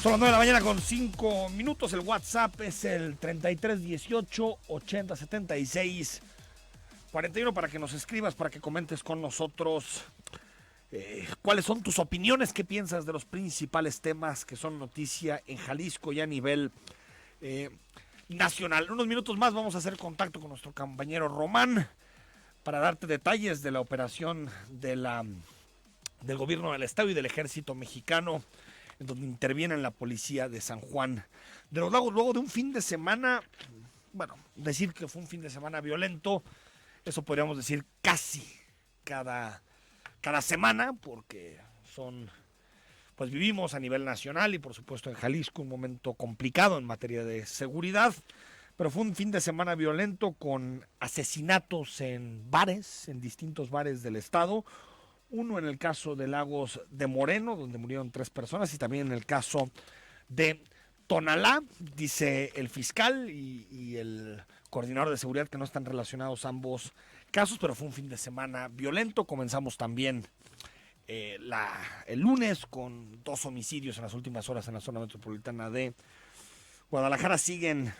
Son las 9 de la mañana con 5 minutos. El WhatsApp es el 3318-8076-41 para que nos escribas, para que comentes con nosotros cuáles son tus opiniones, qué piensas de los principales temas que son noticia en Jalisco y a nivel nacional. En unos minutos más vamos a hacer contacto con nuestro compañero Román para darte detalles de la operación del gobierno del estado y del ejército mexicano, en donde interviene la policía de San Juan de los Lagos, luego de un fin de semana, bueno, decir que fue un fin de semana violento, eso podríamos decir casi cada semana, porque pues vivimos a nivel nacional y por supuesto en Jalisco un momento complicado en materia de seguridad, pero fue un fin de semana violento con asesinatos en bares, en distintos bares del estado. Uno en el caso de Lagos de Moreno, donde murieron 3 personas, y también en el caso de Tonalá, dice el fiscal y el coordinador de seguridad que no están relacionados ambos casos, pero fue un fin de semana violento. Comenzamos también el lunes con 2 homicidios en las últimas horas en la zona metropolitana de Guadalajara. Siguen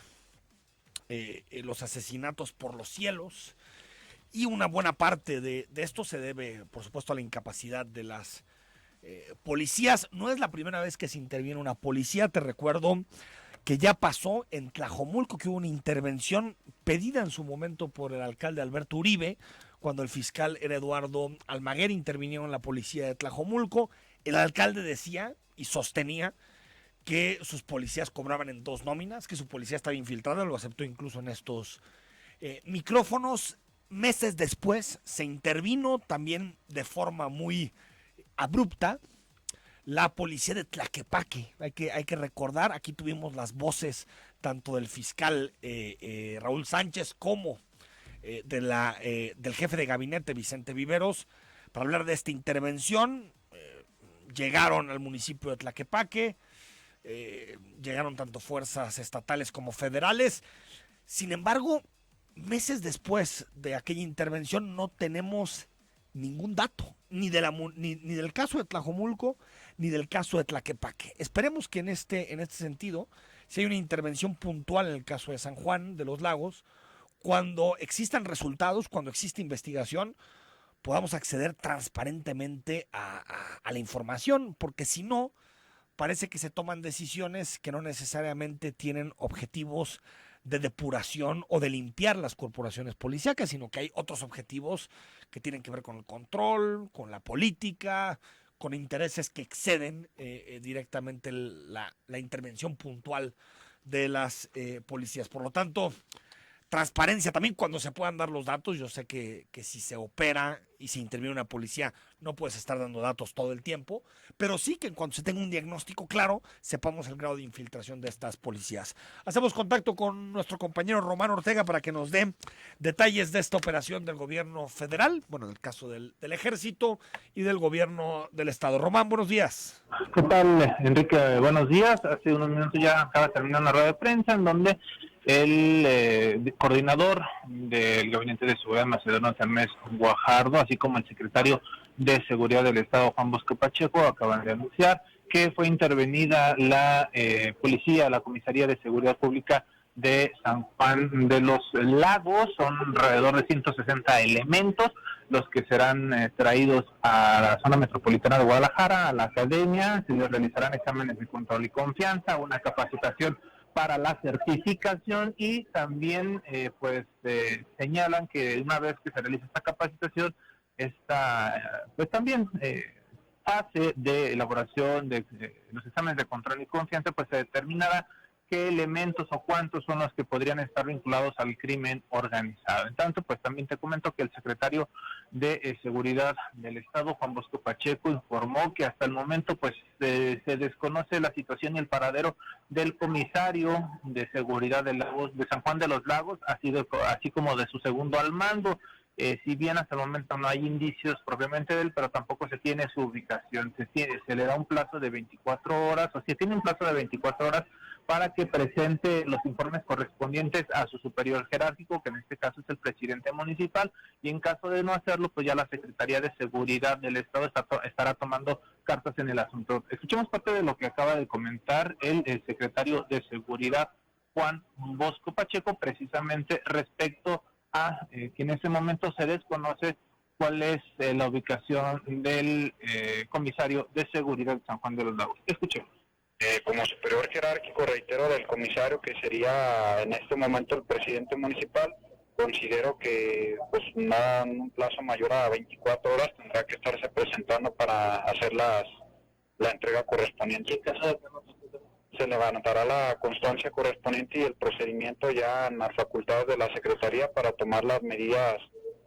los asesinatos por los cielos. Y una buena parte de esto se debe, por supuesto, a la incapacidad de las policías. No es la primera vez que se interviene una policía. Te recuerdo que ya pasó en Tlajomulco, que hubo una intervención pedida en su momento por el alcalde Alberto Uribe, cuando el fiscal era Eduardo Almaguer. Intervinieron en la policía de Tlajomulco. El alcalde decía y sostenía que sus policías cobraban en 2 nóminas, que su policía estaba infiltrada, lo aceptó incluso en estos micrófonos. Meses después se intervino también de forma muy abrupta la policía de Tlaquepaque. Hay que recordar, aquí tuvimos las voces tanto del fiscal Raúl Sánchez como del jefe de gabinete Vicente Viveros para hablar de esta intervención. Llegaron al municipio de Tlaquepaque, llegaron tanto fuerzas estatales como federales. Sin embargo, meses después de aquella intervención no tenemos ningún dato, ni del caso de Tlajomulco, ni del caso de Tlaquepaque. Esperemos que en este sentido, si hay una intervención puntual en el caso de San Juan de los Lagos, cuando existan resultados, cuando existe investigación, podamos acceder transparentemente a la información, porque si no, parece que se toman decisiones que no necesariamente tienen objetivos de depuración o de limpiar las corporaciones policíacas, sino que hay otros objetivos que tienen que ver con el control, con la política, con intereses que exceden directamente la intervención puntual de las policías. Por lo tanto, transparencia también cuando se puedan dar los datos. Yo sé que si se opera y se interviene una policía no puedes estar dando datos todo el tiempo, pero sí que cuando se tenga un diagnóstico claro sepamos el grado de infiltración de estas policías. Hacemos contacto con nuestro compañero Román Ortega para que nos dé detalles de esta operación del gobierno federal, bueno, del caso del ejército y del gobierno del estado. Román, buenos días. ¿Qué tal, Enrique? Buenos días. Hace unos minutos ya acaba de terminar una rueda de prensa en donde el coordinador del Gabinete de Seguridad Macedonio Termes Guajardo, así como el secretario de Seguridad del Estado, Juan Bosco Pacheco, acaban de anunciar que fue intervenida la policía, la Comisaría de Seguridad Pública de San Juan de los Lagos. Son alrededor de 160 elementos los que serán traídos a la zona metropolitana de Guadalajara, a la academia. Se les realizarán exámenes de control y confianza, una capacitación para la certificación y también señalan que una vez que se realice esta capacitación, pues también fase de elaboración de los exámenes de control y confianza, pues se determinará qué elementos o cuántos son los que podrían estar vinculados al crimen organizado. En tanto, pues también te comento que el secretario de Seguridad del Estado, Juan Bosco Pacheco, informó que hasta el momento pues se desconoce la situación y el paradero del comisario de Seguridad de San Juan de los Lagos, así como de su segundo al mando. Si bien hasta el momento no hay indicios propiamente de él, pero tampoco se tiene su ubicación. Se le da un plazo de 24 horas, o se tiene un plazo de 24 horas para que presente los informes correspondientes a su superior jerárquico, que en este caso es el presidente municipal, y en caso de no hacerlo, pues ya la Secretaría de Seguridad del Estado estará tomando cartas en el asunto. Escuchemos parte de lo que acaba de comentar el secretario de Seguridad, Juan Bosco Pacheco, precisamente respecto a que en ese momento se desconoce cuál es la ubicación del comisario de seguridad de San Juan de los Lagos. Escuchemos. Como superior jerárquico, reitero, del comisario, que sería en este momento el presidente municipal, considero que pues nada, en un plazo mayor a 24 horas tendrá que estarse presentando para hacer la entrega correspondiente. Se levantará la constancia correspondiente y el procedimiento ya en las facultades de la Secretaría para tomar las medidas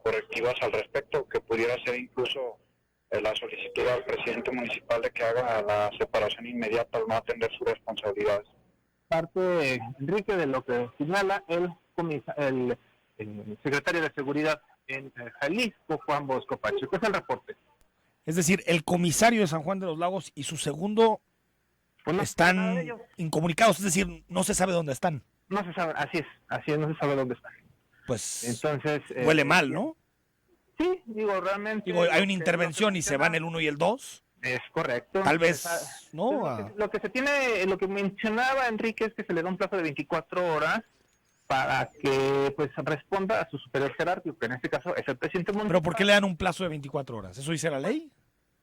correctivas al respecto, que pudiera ser incluso la solicitud al presidente municipal de que haga la separación inmediata al no atender sus responsabilidades. Parte, Enrique, de lo que señala el secretario de Seguridad en Jalisco, Juan Bosco Pacheco. Es el reporte. Es decir, el comisario de San Juan de los Lagos y su segundo están incomunicados, es decir, no se sabe dónde están. No se sabe, así es, no se sabe dónde están. Pues entonces huele mal, ¿no? Sí, realmente... hay una intervención y se van el 1 y el 2. Es correcto. Tal vez, ¿no? Lo que mencionaba Enrique es que se le da un plazo de 24 horas para que pues responda a su superior jerárquico, que en este caso es el presidente municipal. ¿Pero por qué le dan un plazo de 24 horas? ¿Eso dice la ley?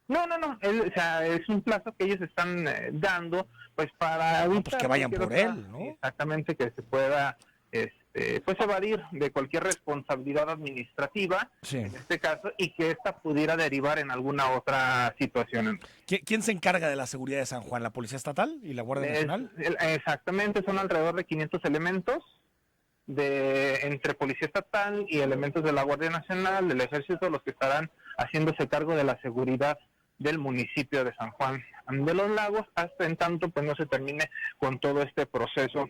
No. Es un plazo que ellos están dando pues para evitar... pues que vayan por él, ¿no? Exactamente, que se pueda... pues evadir de cualquier responsabilidad administrativa, sí, en este caso, y que esta pudiera derivar en alguna otra situación. ¿Quién se encarga de la seguridad de San Juan? ¿La Policía Estatal y la Guardia Nacional? Exactamente, son alrededor de 500 elementos entre Policía Estatal y elementos de la Guardia Nacional, del Ejército, los que estarán haciéndose cargo de la seguridad del municipio de San Juan de los Lagos, hasta en tanto pues no se termine con todo este proceso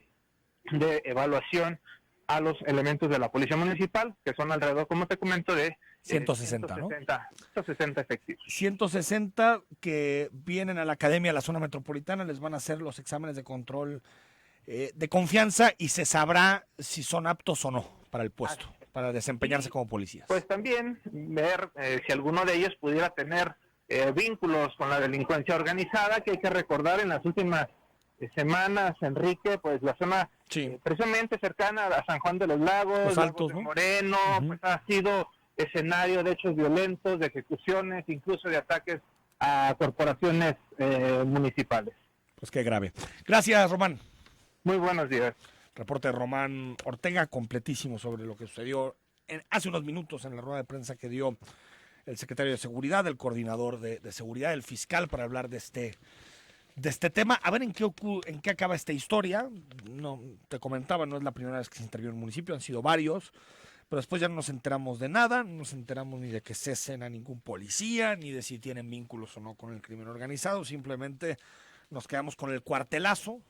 de evaluación a los elementos de la Policía Municipal, que son alrededor, como te comento, de 160, 160 efectivos. 160 que vienen a la academia, a la zona metropolitana, les van a hacer los exámenes de control de confianza y se sabrá si son aptos o no para el puesto, para desempeñarse como policías. Pues también ver si alguno de ellos pudiera tener vínculos con la delincuencia organizada, que hay que recordar en las últimas semanas, Enrique, pues la zona precisamente cercana a San Juan de los Lagos, los Altos, Lagos de Moreno, pues ha sido escenario de hechos violentos, de ejecuciones, incluso de ataques a corporaciones municipales. Pues qué grave. Gracias, Román. Muy buenos días. Reporte de Román Ortega, completísimo sobre lo que sucedió hace unos minutos en la rueda de prensa que dio el secretario de Seguridad, el coordinador de Seguridad, el fiscal, para hablar de este tema. A ver en qué acaba esta historia. No, te comentaba, no es la primera vez que se intervino en el municipio, han sido varios, pero después ya no nos enteramos de nada, no nos enteramos ni de que cesen a ningún policía, ni de si tienen vínculos o no con el crimen organizado, simplemente nos quedamos con el cuartelazo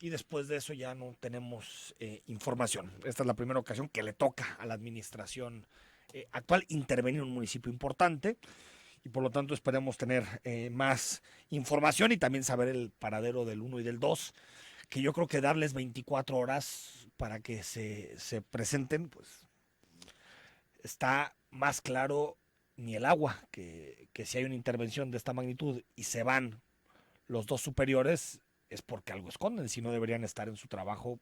y después de eso ya no tenemos información. Esta es la primera ocasión que le toca a la administración actual intervenir en un municipio importante. Y por lo tanto esperemos tener más información y también saber el paradero del 1 y del 2, que yo creo que darles 24 horas para que se presenten, pues está más claro ni el agua, que si hay una intervención de esta magnitud y se van los dos superiores, es porque algo esconden, si no deberían estar en su trabajo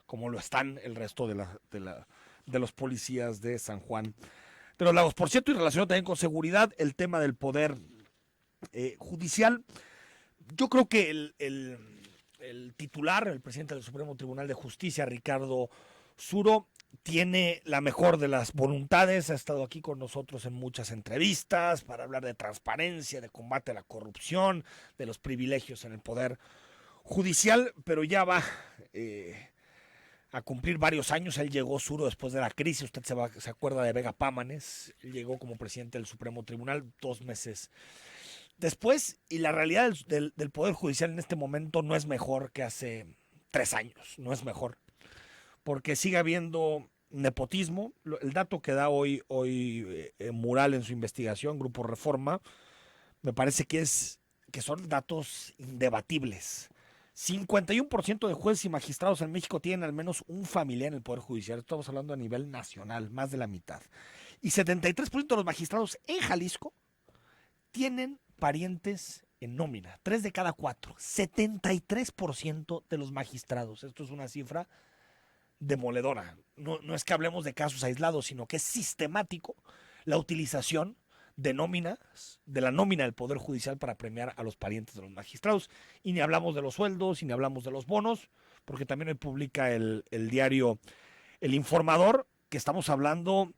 como lo están el resto de los policías de San Juan de los Lagos. Por cierto, y relacionado también con seguridad, el tema del poder judicial. Yo creo que el titular, el presidente del Supremo Tribunal de Justicia, Ricardo Suro, tiene la mejor de las voluntades, ha estado aquí con nosotros en muchas entrevistas para hablar de transparencia, de combate a la corrupción, de los privilegios en el poder judicial, pero ya va a cumplir varios años. Él llegó, Suro, después de la crisis. Usted se acuerda de Vega Pámanes. Él llegó como presidente del Supremo Tribunal 2 meses después, y la realidad del Poder Judicial en este momento no es mejor que hace 3 años, no es mejor, porque sigue habiendo nepotismo. El dato que da hoy Mural en su investigación, Grupo Reforma, me parece que son datos indebatibles. 51% de jueces y magistrados en México tienen al menos un familiar en el Poder Judicial. Estamos hablando a nivel nacional, más de la mitad. Y 73% de los magistrados en Jalisco tienen parientes en nómina. 3 de cada 4. 73% de los magistrados. Esto es una cifra demoledora. No es que hablemos de casos aislados, sino que es sistemático la utilización de nóminas, de la nómina del Poder Judicial para premiar a los parientes de los magistrados. Y ni hablamos de los sueldos, y ni hablamos de los bonos, porque también hoy publica el diario El Informador, que estamos hablando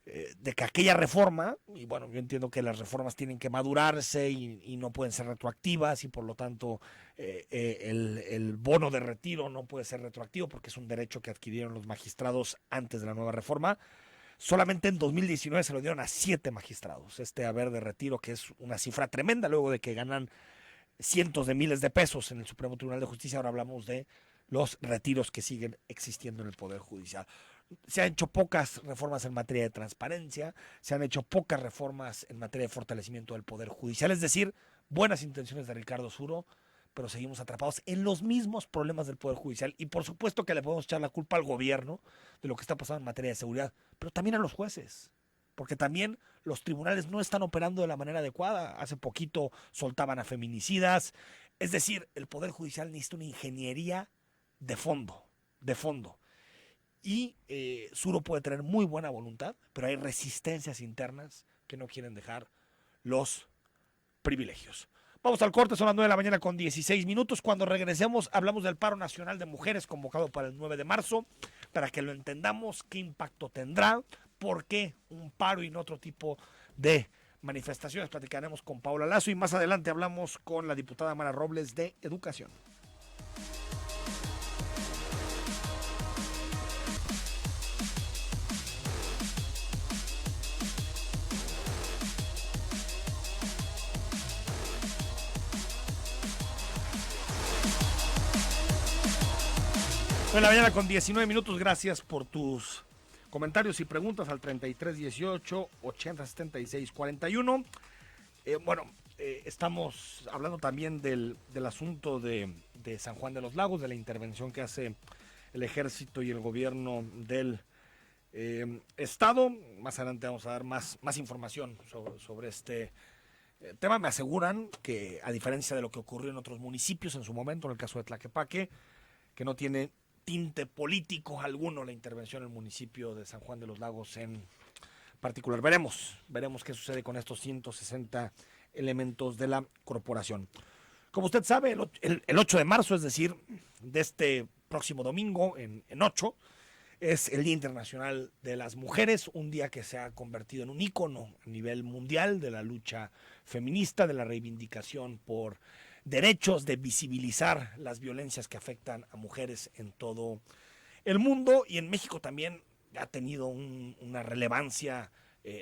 de que aquella reforma, y bueno, yo entiendo que las reformas tienen que madurarse y no pueden ser retroactivas, y por lo tanto el bono de retiro no puede ser retroactivo porque es un derecho que adquirieron los magistrados antes de la nueva reforma. Solamente en 2019 se lo dieron a 7 magistrados, este haber de retiro, que es una cifra tremenda luego de que ganan cientos de miles de pesos en el Supremo Tribunal de Justicia. Ahora hablamos de los retiros que siguen existiendo en el Poder Judicial. Se han hecho pocas reformas en materia de transparencia, se han hecho pocas reformas en materia de fortalecimiento del Poder Judicial, es decir, buenas intenciones de Ricardo Suro, pero seguimos atrapados en los mismos problemas del Poder Judicial. Y por supuesto que le podemos echar la culpa al gobierno de lo que está pasando en materia de seguridad, pero también a los jueces, porque también los tribunales no están operando de la manera adecuada. Hace poquito soltaban a feminicidas. Es decir, el Poder Judicial necesita una ingeniería de fondo. Y Suro puede tener muy buena voluntad, pero hay resistencias internas que no quieren dejar los privilegios. Vamos al corte, son las 9 de la mañana con 16 minutos. Cuando regresemos hablamos del paro nacional de mujeres convocado para el 9 de marzo, para que lo entendamos, qué impacto tendrá, por qué un paro y no otro tipo de manifestaciones. Platicaremos con Paola Lazo y más adelante hablamos con la diputada Mara Robles de Educación. En la mañana con 19 minutos, gracias por tus comentarios y preguntas al 3318 8076 41. Estamos hablando también del asunto de San Juan de los Lagos, de la intervención que hace el ejército y el gobierno del estado. Más adelante vamos a dar más información sobre este tema. Me aseguran que, a diferencia de lo que ocurrió en otros municipios en su momento, en el caso de Tlaquepaque, que no tiene tinte político alguno la intervención en el municipio de San Juan de los Lagos en particular. Veremos qué sucede con estos 160 elementos de la corporación. Como usted sabe, el 8 de marzo, es decir, de este próximo domingo, en 8, es el Día Internacional de las Mujeres, un día que se ha convertido en un ícono a nivel mundial de la lucha feminista, de la reivindicación por derechos, de visibilizar las violencias que afectan a mujeres en todo el mundo. Y en México también ha tenido una relevancia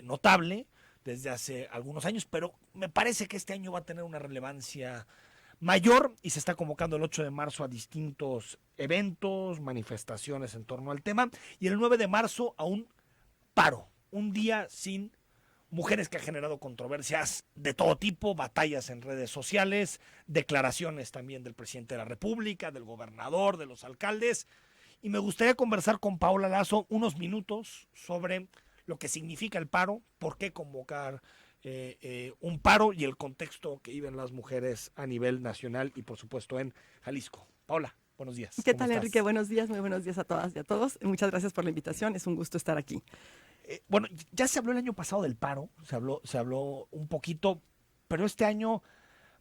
notable desde hace algunos años, pero me parece que este año va a tener una relevancia mayor y se está convocando el 8 de marzo a distintos eventos, manifestaciones en torno al tema, y el 9 de marzo a un paro, un día sin mujeres, que ha generado controversias de todo tipo, batallas en redes sociales, declaraciones también del presidente de la República, del gobernador, de los alcaldes. Y me gustaría conversar con Paola Lazo unos minutos sobre lo que significa el paro, por qué convocar un paro y el contexto que viven las mujeres a nivel nacional y por supuesto en Jalisco. Paola, buenos días. ¿Qué tal, Enrique? Buenos días, muy buenos días a todas y a todos. Muchas gracias por la invitación, es un gusto estar aquí. Bueno, ya se habló el año pasado del paro, se habló un poquito, pero este año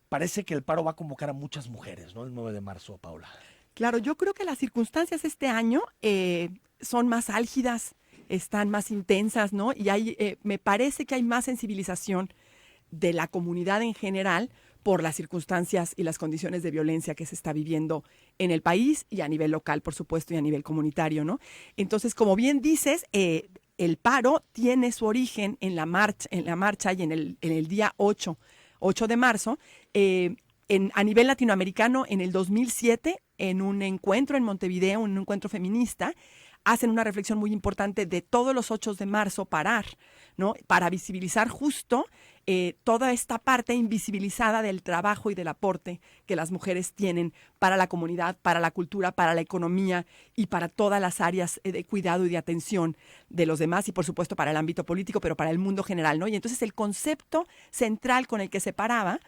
parece que el paro va a convocar a muchas mujeres, ¿no? El 9 de marzo, Paula. Claro, yo creo que las circunstancias este año son más álgidas, están más intensas, ¿no? Y me parece que hay más sensibilización de la comunidad en general por las circunstancias y las condiciones de violencia que se está viviendo en el país y a nivel local, por supuesto, y a nivel comunitario, ¿no? Entonces, como bien dices, el paro tiene su origen en la marcha y en el día 8 de marzo. A nivel latinoamericano, en el 2007, en un encuentro en Montevideo, un encuentro feminista, hacen una reflexión muy importante de todos los 8 de marzo parar, ¿no? Para visibilizar justo toda esta parte invisibilizada del trabajo y del aporte que las mujeres tienen para la comunidad, para la cultura, para la economía y para todas las áreas de cuidado y de atención de los demás y por supuesto para el ámbito político, pero para el mundo general, ¿no? Y entonces el concepto central con el que se paraba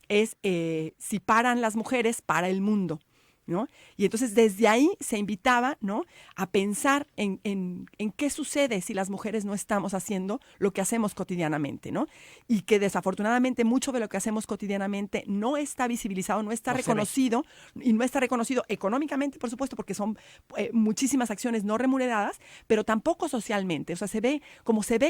es si paran las mujeres, para el mundo, ¿no? Y entonces desde ahí se invitaba, ¿no?, a pensar en qué sucede si las mujeres no estamos haciendo lo que hacemos cotidianamente, ¿no? Y que desafortunadamente mucho de lo que hacemos cotidianamente no está visibilizado, no está reconocido, y no está reconocido económicamente, por supuesto, porque son muchísimas acciones no remuneradas, pero tampoco socialmente. O sea, se ve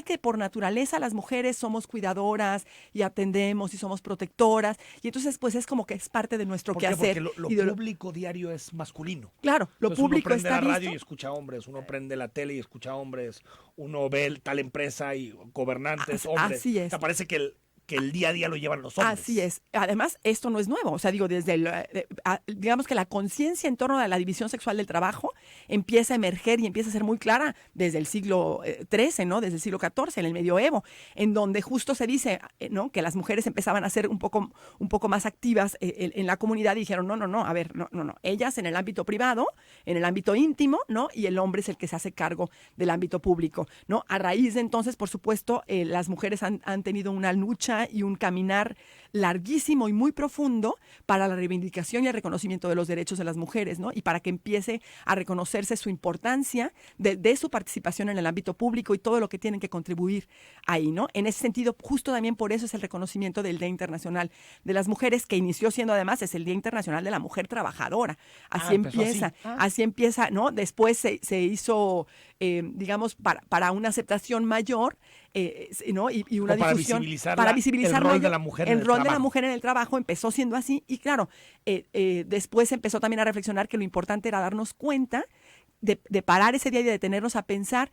que por naturaleza las mujeres somos cuidadoras y atendemos y somos protectoras, y entonces pues es como que es parte de nuestro quehacer. Porque lo público diario es masculino. Claro, lo Entonces público uno prende está la radio visto. y escucha hombres, uno prende la tele y escucha hombres, uno ve tal empresa y gobernantes hombres. Así es. O sea, parece que el día a día lo llevan los hombres. Así es. Además, esto no es nuevo. O sea, digo, digamos que la conciencia en torno a la división sexual del trabajo empieza a emerger y empieza a ser muy clara desde el siglo XIII, ¿no? Desde el siglo XIV, en el medioevo, en donde justo se dice, ¿no?, que las mujeres empezaban a ser un poco más activas en la comunidad y dijeron, no, a ver, no. Ellas en el ámbito privado, en el ámbito íntimo, ¿no? Y el hombre es el que se hace cargo del ámbito público, ¿no? A raíz de entonces, por supuesto, las mujeres han tenido una lucha y un caminar larguísimo y muy profundo para la reivindicación y el reconocimiento de los derechos de las mujeres, ¿no? Y para que empiece a reconocerse su importancia de su participación en el ámbito público y todo lo que tienen que contribuir ahí, ¿no? En ese sentido, justo también por eso es el reconocimiento del Día Internacional de las Mujeres, que inició siendo además es el Día Internacional de la Mujer Trabajadora. Así empieza, así empieza, ¿no? Después se hizo, digamos, para una aceptación mayor, ¿no? Y una difusión para visibilizar el rol de la mujer en el trabajo. De la mujer en el trabajo empezó siendo así y claro, después empezó también a reflexionar que lo importante era darnos cuenta de parar ese día y de detenernos a pensar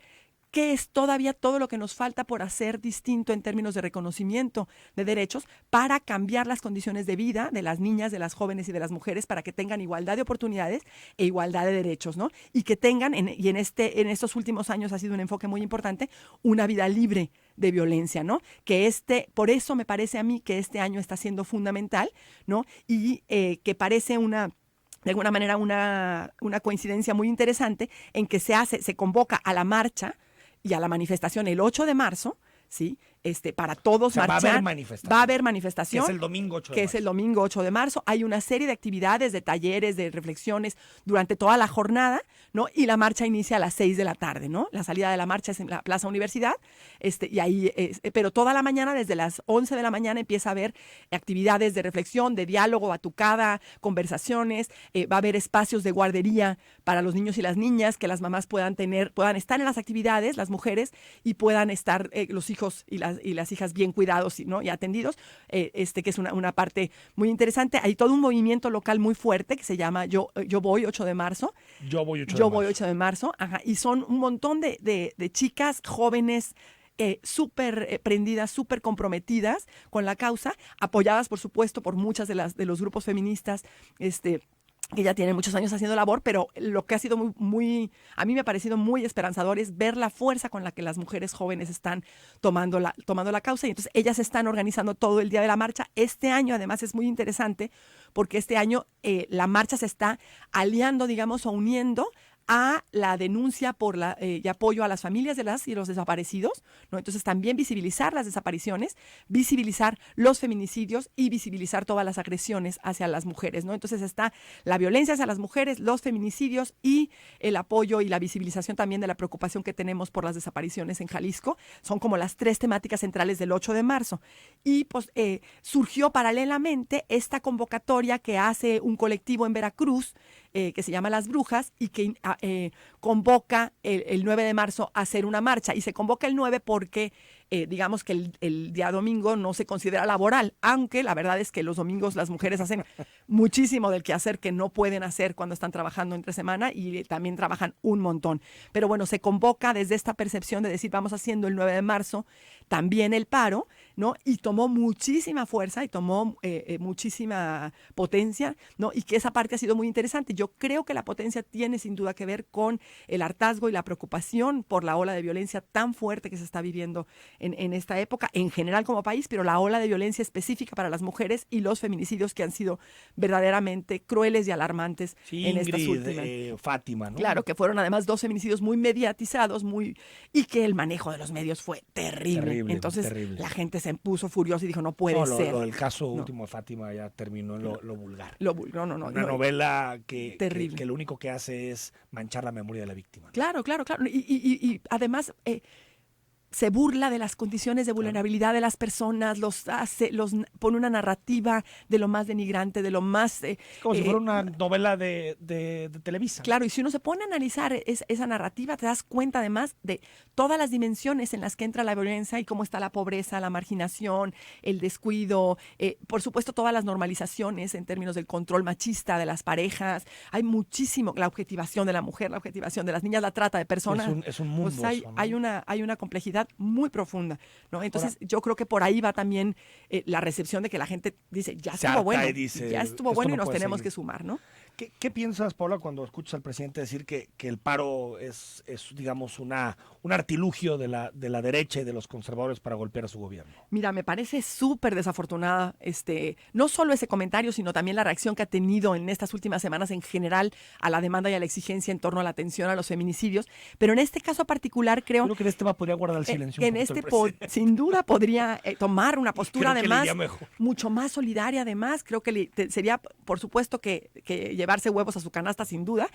qué es todavía todo lo que nos falta por hacer distinto en términos de reconocimiento de derechos para cambiar las condiciones de vida de las niñas, de las jóvenes y de las mujeres para que tengan igualdad de oportunidades e igualdad de derechos, ¿no? Y que tengan, en estos últimos años ha sido un enfoque muy importante, una vida libre de violencia, ¿no? Que por eso me parece a mí que este año está siendo fundamental, ¿no? Y que parece de alguna manera una coincidencia muy interesante en que se convoca a la marcha y a la manifestación el 8 de marzo, ¿sí? Para todos marchar. Va a haber manifestación. Que es el domingo 8 de marzo. Que es el domingo 8 de marzo. Hay una serie de actividades, de talleres, de reflexiones durante toda la jornada, ¿no? Y la marcha inicia a las 6 de la tarde, ¿no? La salida de la marcha es en la Plaza Universidad, y ahí, pero toda la mañana, desde las 11 de la mañana, empieza a haber actividades de reflexión, de diálogo, batucada, conversaciones, va a haber espacios de guardería para los niños y las niñas, que las mamás puedan estar en las actividades, las mujeres, y puedan estar los hijos y las hijas bien cuidados, ¿no?, y atendidos, que es una parte muy interesante. Hay todo un movimiento local muy fuerte que se llama Yo Voy 8 de marzo. Yo voy 8 de marzo, ajá, y son un montón de chicas jóvenes súper prendidas, súper comprometidas con la causa, apoyadas, por supuesto, por muchas de los grupos feministas, que ya tienen muchos años haciendo labor, pero lo que ha sido a mí me ha parecido muy esperanzador es ver la fuerza con la que las mujeres jóvenes están tomando la causa, y entonces ellas están organizando todo el día de la marcha. Este año, además, es muy interesante porque este año la marcha se está aliando, digamos, o uniendo a la denuncia y apoyo a las familias de las y los desaparecidos, ¿no? Entonces también visibilizar las desapariciones, visibilizar los feminicidios y visibilizar todas las agresiones hacia las mujeres, ¿no? Entonces está la violencia hacia las mujeres, los feminicidios y el apoyo y la visibilización también de la preocupación que tenemos por las desapariciones en Jalisco. Son como las tres temáticas centrales del 8 de marzo. Y pues surgió paralelamente esta convocatoria que hace un colectivo en Veracruz, que se llama Las Brujas, y que convoca el 9 de marzo a hacer una marcha. Y se convoca el 9 porque digamos que el día domingo no se considera laboral, aunque la verdad es que los domingos las mujeres hacen muchísimo del quehacer que no pueden hacer cuando están trabajando entre semana, y también trabajan un montón. Pero bueno, se convoca desde esta percepción de decir, vamos haciendo el 9 de marzo también el paro, ¿no? Y tomó muchísima fuerza y tomó muchísima potencia, ¿no? Y que esa parte ha sido muy interesante. Yo creo que la potencia tiene sin duda que ver con el hartazgo y la preocupación por la ola de violencia tan fuerte que se está viviendo en esta época, en general como país, pero la ola de violencia específica para las mujeres y los feminicidios que han sido verdaderamente crueles y alarmantes en estas últimas. Fátima, ¿no? Claro, que fueron además 2 feminicidios muy mediatizados, y que el manejo de los medios fue terrible. Entonces la gente se puso furiosa y dijo, no puede ser. Lo del caso último de Fátima ya terminó en lo vulgar. No. Una novela que lo único que hace es manchar la memoria de la víctima. Claro. Y además se burla de las condiciones de vulnerabilidad de las personas, los pone una narrativa de lo más denigrante, de lo más... como si fuera una novela de Televisa. Claro, y si uno se pone a analizar esa narrativa, te das cuenta además de todas las dimensiones en las que entra la violencia y cómo está la pobreza, la marginación, el descuido, por supuesto todas las normalizaciones en términos del control machista de las parejas. Hay muchísimo, la objetivación de la mujer, la objetivación de las niñas, la trata de personas. Es un mundo. Pues hay una complejidad muy profunda, ¿no? Entonces yo creo que por ahí va también la recepción de que la gente dice, ya estuvo bueno y nos tenemos que sumar, ¿no? ¿Qué piensas, Paula, cuando escuchas al presidente decir que el paro es digamos, un artilugio de la derecha y de los conservadores para golpear a su gobierno? Mira, me parece súper desafortunada, no solo ese comentario, sino también la reacción que ha tenido en estas últimas semanas en general a la demanda y a la exigencia en torno a la atención a los feminicidios, pero en este caso particular creo que en este tema podría guardar el silencio. Sin duda podría tomar una postura además mucho más solidaria, además, creo que sería, por supuesto, que llevarse huevos a su canasta, sin duda.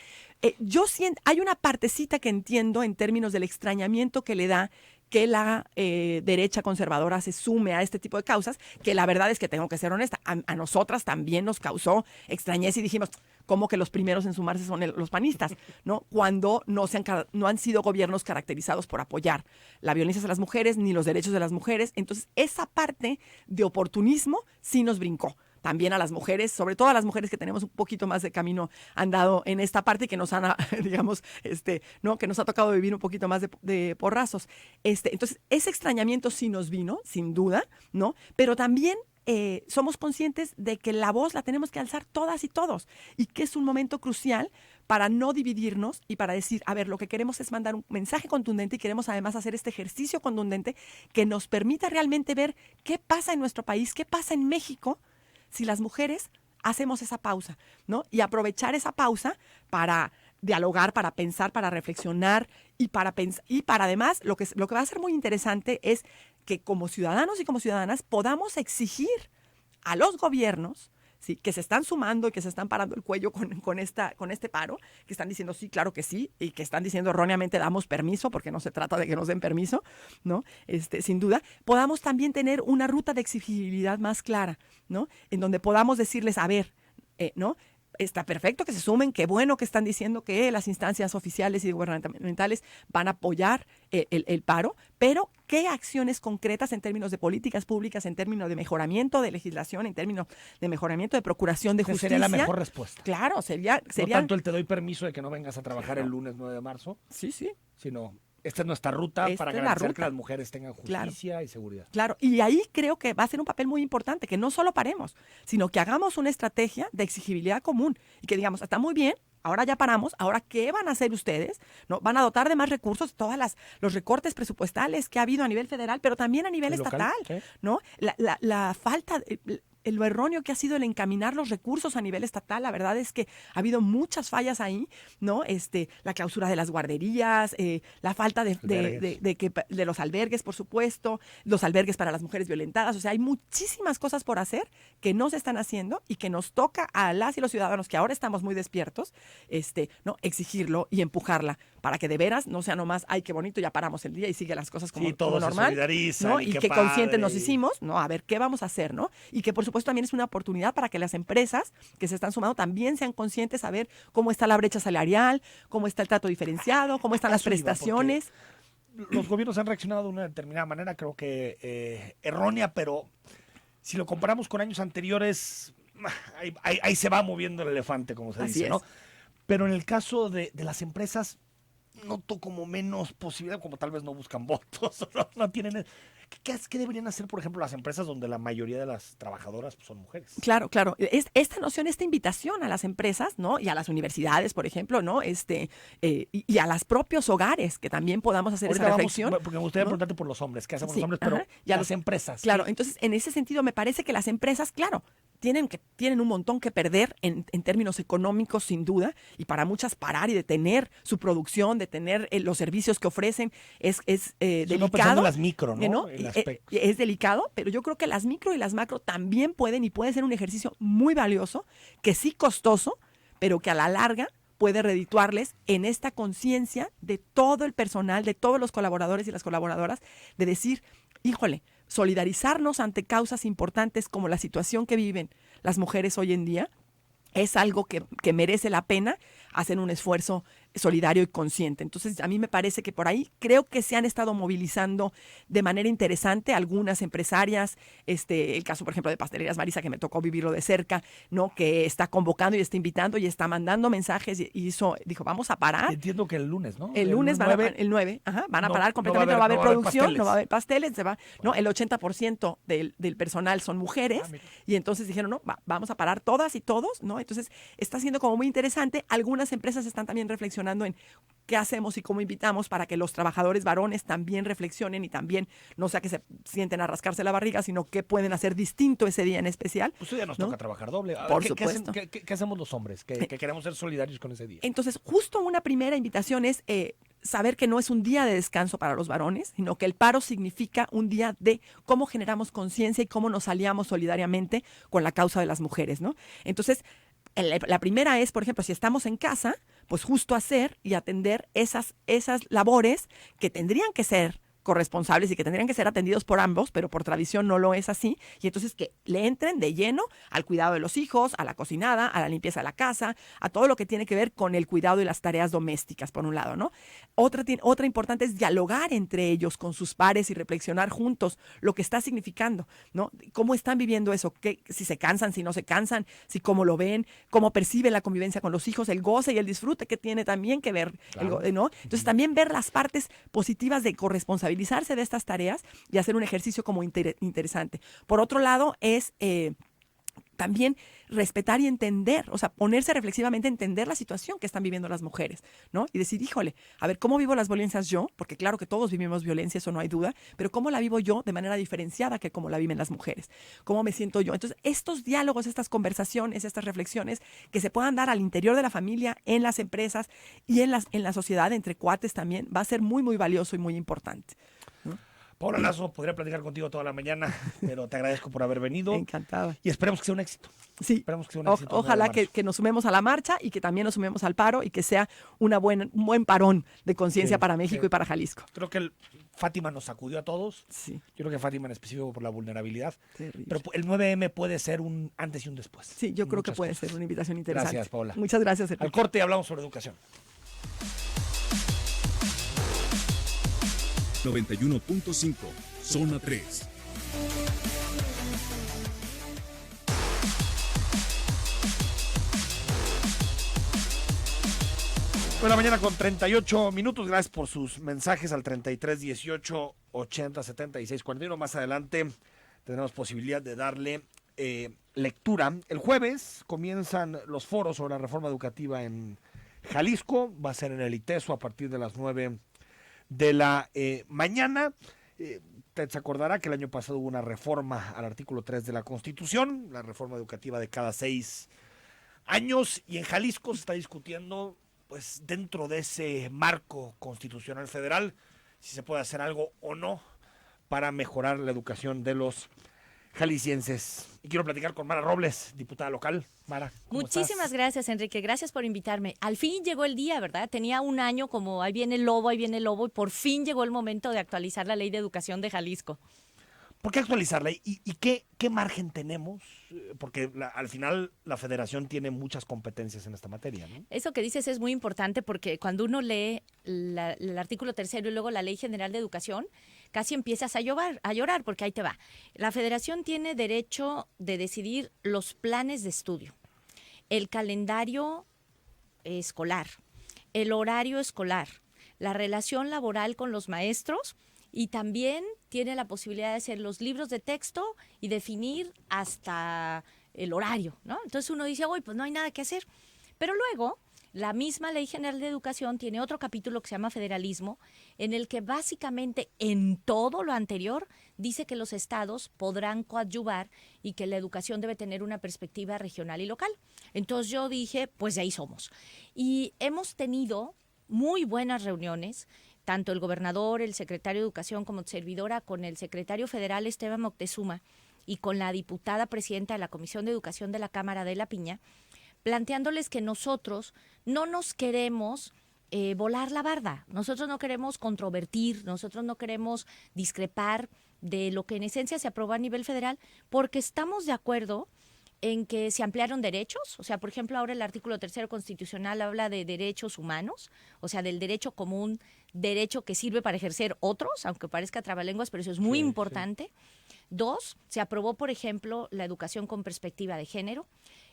Yo siento, hay una partecita que entiendo en términos del extrañamiento que le da que la derecha conservadora se sume a este tipo de causas, que la verdad es que tengo que ser honesta, a nosotras también nos causó extrañeza y dijimos, ¿cómo que los primeros en sumarse son los panistas? ¿No? Cuando no han sido gobiernos caracterizados por apoyar la violencia hacia las mujeres ni los derechos de las mujeres. Entonces, esa parte de oportunismo sí nos brincó. También a las mujeres, sobre todo a las mujeres que tenemos un poquito más de camino andado en esta parte y que nos han, digamos, ¿no? Que nos ha tocado vivir un poquito más de porrazos. Entonces, ese extrañamiento sí nos vino, sin duda, ¿no? Pero también somos conscientes de que la voz la tenemos que alzar todas y todos y que es un momento crucial para no dividirnos y para decir, a ver, lo que queremos es mandar un mensaje contundente y queremos además hacer este ejercicio contundente que nos permita realmente ver qué pasa en nuestro país, qué pasa en México, si las mujeres hacemos esa pausa, ¿no? Y aprovechar esa pausa para dialogar, para pensar, para reflexionar y para además, lo que va a ser muy interesante es que como ciudadanos y como ciudadanas podamos exigir a los gobiernos, ¿sí?, que se están sumando y que se están parando el cuello con este paro, que están diciendo sí, claro que sí, y que están diciendo erróneamente damos permiso, porque no se trata de que nos den permiso, ¿no? Sin duda, podamos también tener una ruta de exigibilidad más clara, ¿no? En donde podamos decirles, a ver, ¿no? Está perfecto que se sumen, qué bueno que están diciendo que las instancias oficiales y gubernamentales van a apoyar el paro, pero ¿qué acciones concretas en términos de políticas públicas, en términos de mejoramiento de legislación, en términos de mejoramiento de procuración de justicia? Sería la mejor respuesta. Claro, sería... No tanto el te doy permiso de que no vengas a trabajar el lunes 9 de marzo. Sí. Sino... Esta es nuestra ruta para garantizar que las mujeres tengan justicia y seguridad. Claro, y ahí creo que va a ser un papel muy importante, que no solo paremos, sino que hagamos una estrategia de exigibilidad común y que digamos, está muy bien, ahora ya paramos, ahora ¿qué van a hacer ustedes? ¿No? Van a dotar de más recursos los recortes presupuestales que ha habido a nivel federal, pero también a nivel estatal, ¿sí? ¿No? La falta... lo erróneo que ha sido el encaminar los recursos a nivel estatal, la verdad es que ha habido muchas fallas ahí, ¿no? La clausura de las guarderías, la falta de los albergues, por supuesto, los albergues para las mujeres violentadas, o sea, hay muchísimas cosas por hacer que no se están haciendo y que nos toca a las y los ciudadanos que ahora estamos muy despiertos, ¿no? Exigirlo y empujarla para que de veras no sea nomás, ay, qué bonito, ya paramos el día y sigue las cosas como normal, ¿no? Y qué conscientes nos hicimos, ¿no? A ver, ¿qué vamos a hacer, no? Y que por supuesto también es una oportunidad para que las empresas que se están sumando también sean conscientes a ver cómo está la brecha salarial, cómo está el trato diferenciado, cómo están las prestaciones. Los gobiernos han reaccionado de una determinada manera, creo que errónea, pero si lo comparamos con años anteriores, ahí se va moviendo el elefante, como se dice, ¿no? Pero en el caso de las empresas, noto como menos posibilidad, como tal vez no buscan votos, no tienen... ¿Qué deberían hacer, por ejemplo, las empresas donde la mayoría de las trabajadoras son mujeres? Claro, claro. Esta noción, esta invitación a las empresas, ¿no? Y a las universidades, por ejemplo, ¿no? Y a los propios hogares, que también podamos hacer Ahorita esa reflexión. porque me gustaría ¿no? preguntarte por los hombres, ¿qué hacemos Sí, los hombres? Pero ajá, y a las empresas. Claro, entonces, en ese sentido, me parece que las empresas, claro, tienen un montón que perder en términos económicos, sin duda, y para muchas parar y detener su producción, detener los servicios que ofrecen, es delicado. Pensando en las micro, ¿no? ¿no? Es delicado, pero yo creo que las micro y las macro también pueden, y puede ser un ejercicio muy valioso, que sí costoso, pero que a la larga puede redituarles en esta conciencia de todo el personal, de todos los colaboradores y las colaboradoras, de decir, híjole, solidarizarnos ante causas importantes como la situación que viven las mujeres hoy en día, es algo que merece la pena hacer un esfuerzo solidario y consciente. Entonces, a mí me parece que por ahí creo que se han estado movilizando de manera interesante algunas empresarias, el caso, por ejemplo, de Pastelerías Marisa, que me tocó vivirlo de cerca, ¿no? Que está convocando y está invitando y está mandando mensajes y dijo, vamos a parar. Entiendo que el lunes, ¿no? El lunes el 9, van a parar completamente, no va a haber producción, no va a haber pasteles, ¿no? El 80% del personal son mujeres, y entonces dijeron, no, vamos a parar todas y todos, ¿no? Entonces, está siendo como muy interesante. Algunas empresas están también reflexionando en qué hacemos y cómo invitamos para que los trabajadores varones también reflexionen y también no sea que se sienten a rascarse la barriga, sino qué pueden hacer distinto ese día en especial. Pues hoy ya nos toca trabajar doble. Por supuesto. ¿Qué hacemos los hombres? Que queremos ser solidarios con ese día. Entonces, justo una primera invitación es saber que no es un día de descanso para los varones, sino que el paro significa un día de cómo generamos conciencia y cómo nos aliamos solidariamente con la causa de las mujeres, ¿no? Entonces, la primera es, por ejemplo, si estamos en casa, pues justo hacer y atender esas labores que tendrían que ser corresponsables y que tendrían que ser atendidos por ambos, pero por tradición no lo es así, y entonces que le entren de lleno al cuidado de los hijos, a la cocinada, a la limpieza de la casa, a todo lo que tiene que ver con el cuidado y las tareas domésticas, por un lado, ¿no? Otra importante es dialogar entre ellos con sus pares y reflexionar juntos lo que está significando, ¿no? Cómo están viviendo eso, si se cansan, si no se cansan, si cómo lo ven, cómo perciben la convivencia con los hijos, el goce y el disfrute que tiene también que ver, claro. ¿No? Entonces también ver las partes positivas de corresponsabilizarse de estas tareas y hacer un ejercicio como interesante. Por otro lado, es también respetar y entender, o sea, ponerse reflexivamente a entender la situación que están viviendo las mujeres, ¿no? Y decir, híjole, a ver, ¿cómo vivo las violencias yo? Porque claro que todos vivimos violencia, eso no hay duda, pero ¿cómo la vivo yo de manera diferenciada que cómo la viven las mujeres? ¿Cómo me siento yo? Entonces, estos diálogos, estas conversaciones, estas reflexiones que se puedan dar al interior de la familia, en las empresas y en la sociedad, entre cuates también, va a ser muy, muy valioso y muy importante, ¿no? Paola Lazo, podría platicar contigo toda la mañana, pero te agradezco por haber venido. Encantada. Y esperemos que sea un éxito. Sí, esperemos que sea un éxito. Ojalá que nos sumemos a la marcha y que también nos sumemos al paro y que sea un buen parón de conciencia para México y para Jalisco. Creo que Fátima nos sacudió a todos. Sí. Yo creo que Fátima en específico por la vulnerabilidad. Terrible. Pero el 9M puede ser un antes y un después. Sí, yo creo que puede ser una invitación interesante. Gracias, Paola. Muchas gracias, Enrique. Al corte hablamos sobre educación. 91.5, Zona 3. Bueno, la mañana con 38 minutos. Gracias por sus mensajes al 33 18 80 76 41. Más adelante tendremos posibilidad de darle lectura. El jueves comienzan los foros sobre la reforma educativa en Jalisco. Va a ser en el ITESO a partir de las 9 de la mañana. Usted se acordará que el año pasado hubo una reforma al artículo 3 de la Constitución, la reforma educativa de cada 6 años, y en Jalisco se está discutiendo, pues dentro de ese marco constitucional federal, si se puede hacer algo o no para mejorar la educación de los jaliscienses. Y quiero platicar con Mara Robles, diputada local. Mara, ¿cómo Muchísimas estás? gracias, Enrique. Gracias por invitarme. Al fin llegó el día, ¿verdad? Tenía un año como ahí viene el lobo, y por fin llegó el momento de actualizar la Ley de Educación de Jalisco. ¿Por qué actualizarla? ¿Y qué margen tenemos? Porque al final la federación tiene muchas competencias en esta materia, ¿no? Eso que dices es muy importante porque cuando uno lee el artículo 3 y luego la Ley General de Educación, casi empiezas a llorar, porque ahí te va. La federación tiene derecho de decidir los planes de estudio, el calendario escolar, el horario escolar, la relación laboral con los maestros y también tiene la posibilidad de hacer los libros de texto y definir hasta el horario, ¿no? Entonces uno dice, uy, pues no hay nada que hacer. Pero luego, la misma Ley General de Educación tiene otro capítulo que se llama Federalismo, en el que básicamente en todo lo anterior dice que los estados podrán coadyuvar y que la educación debe tener una perspectiva regional y local. Entonces yo dije, pues de ahí somos. Y hemos tenido muy buenas reuniones, tanto el gobernador, el secretario de Educación como servidora, con el secretario federal Esteban Moctezuma y con la diputada presidenta de la Comisión de Educación de la Cámara de La Piña, planteándoles que nosotros no nos queremos volar la barda, nosotros no queremos controvertir, nosotros no queremos discrepar de lo que en esencia se aprobó a nivel federal, porque estamos de acuerdo en que se ampliaron derechos, o sea, por ejemplo, ahora el artículo 3 constitucional habla de derechos humanos, o sea, del derecho común, derecho que sirve para ejercer otros, aunque parezca trabalenguas, pero eso es muy importante. Sí. 2, se aprobó, por ejemplo, la educación con perspectiva de género.